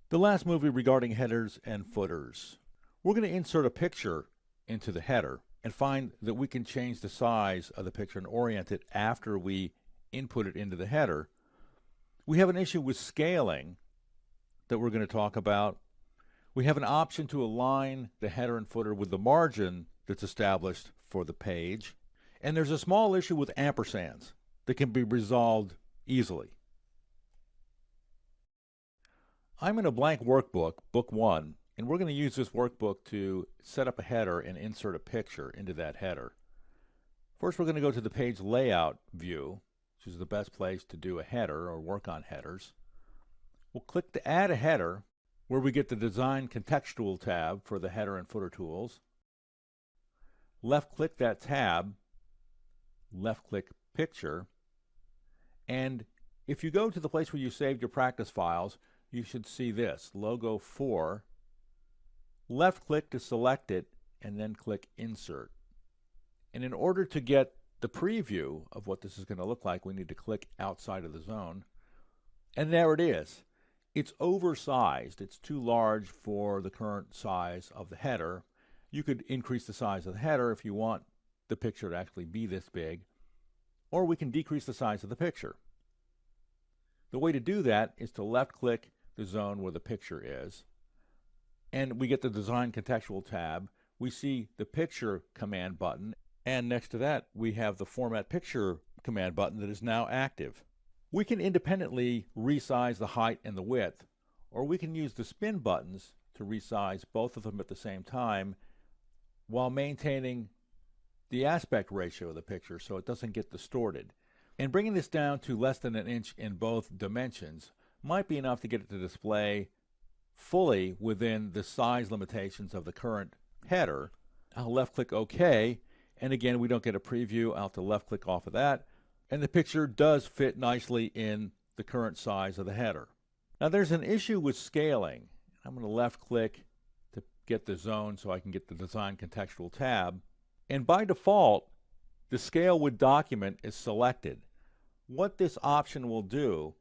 The last movie regarding headers and footers. We're going to insert a picture into the header and find that we can change the size of the picture and orient it after we input it into the header. We have an issue with scaling that we're going to talk about. We have an option to align the header and footer with the margin that's established for the page. And there's a small issue with ampersands that can be resolved easily. I'm in a blank workbook, book 1, and we're going to use this workbook to set up a header and insert a picture into that header. First, we're going to go to the page layout view, which is the best place to do a header or work on headers. We'll click to add a header, where we get the Design Contextual tab for the header and footer tools. Left-click that tab, left-click Picture, and if you go to the place where you saved your practice files, you should see this, Logo 4. Left-click to select it, and then click Insert. And in order to get the preview of what this is going to look like, we need to click outside of the zone. And there it is. It's oversized. It's too large for the current size of the header. You could increase the size of the header if you want the picture to actually be this big, or we can decrease the size of the picture. The way to do that is to left-click the zone where the picture is, and we get the Design Contextual tab. We see the Picture command button, and next to that we have the Format Picture command button that is now active. We can independently resize the height and the width, or we can use the spin buttons to resize both of them at the same time while maintaining the aspect ratio of the picture so it doesn't get distorted. And bringing this down to less than an inch in both dimensions might be enough to get it to display fully within the size limitations of the current header. I'll left-click OK, and again we don't get a preview. I'll have to left-click off of that, and the picture does fit nicely in the current size of the header. Now there's an issue with scaling. I'm going to left-click to get the zone so I can get the Design Contextual tab, and by default the Scale with Document is selected. What this option will do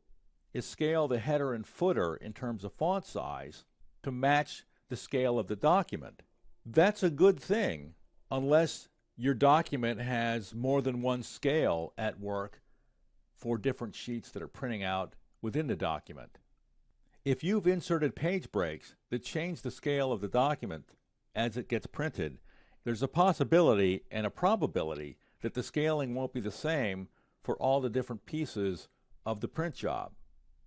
is scale the header and footer in terms of font size to match the scale of the document. That's a good thing unless your document has more than one scale at work for different sheets that are printing out within the document. If you've inserted page breaks that change the scale of the document as it gets printed, there's a possibility and a probability that the scaling won't be the same for all the different pieces of the print job.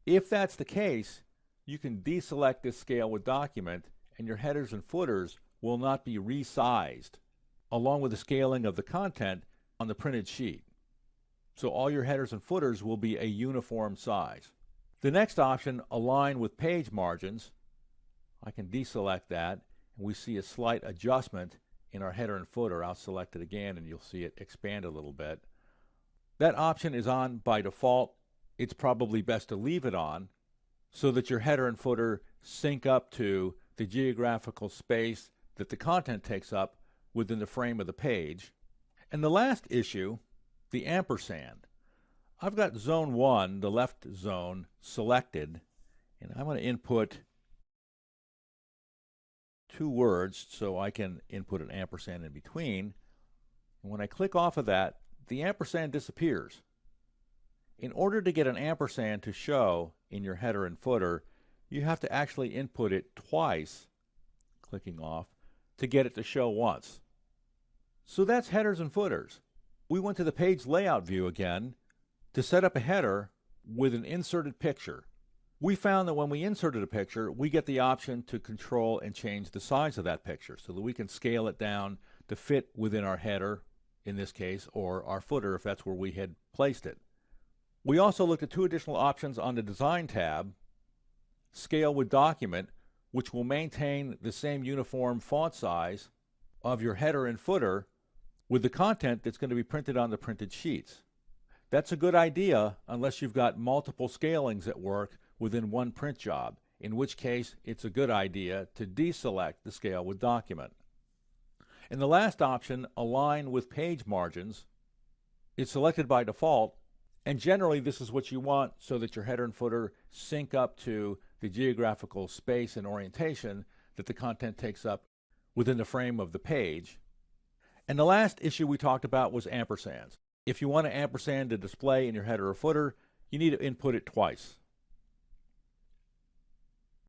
If that's the case, you can deselect this Scale with Document and your headers and footers will not be resized along with the scaling of the content on the printed sheet. So all your headers and footers will be a uniform size. The next option, Align with Page Margins, I can deselect that and we see a slight adjustment in our header and footer. I'll select it again and you'll see it expand a little bit. That option is on by default. It's probably best to leave it on so that your header and footer sync up to the geographical space that the content takes up within the frame of the page. And the last issue, the ampersand. I've got zone 1, the left zone, selected, and I'm going to input 2 words so I can input an ampersand in between. And when I click off of that, the ampersand disappears. In order to get an ampersand to show in your header and footer, you have to actually input it twice, clicking off, to get it to show once. So that's headers and footers. We went to the page layout view again to set up a header with an inserted picture. We found that when we inserted a picture, we get the option to control and change the size of that picture so that we can scale it down to fit within our header, in this case, or our footer if that's where we had placed it. We also looked at 2 additional options on the Design tab, Scale with Document, which will maintain the same uniform font size of your header and footer with the content that's going to be printed on the printed sheets. That's a good idea unless you've got multiple scalings at work within one print job, in which case it's a good idea to deselect the Scale with Document. And the last option, Align with Page Margins, is selected by default And generally, this is what you want so that your header and footer sync up to the geographical space and orientation that the content takes up within the frame of the page. And the last issue we talked about was ampersands. If you want an ampersand to display in your header or footer, you need to input it twice.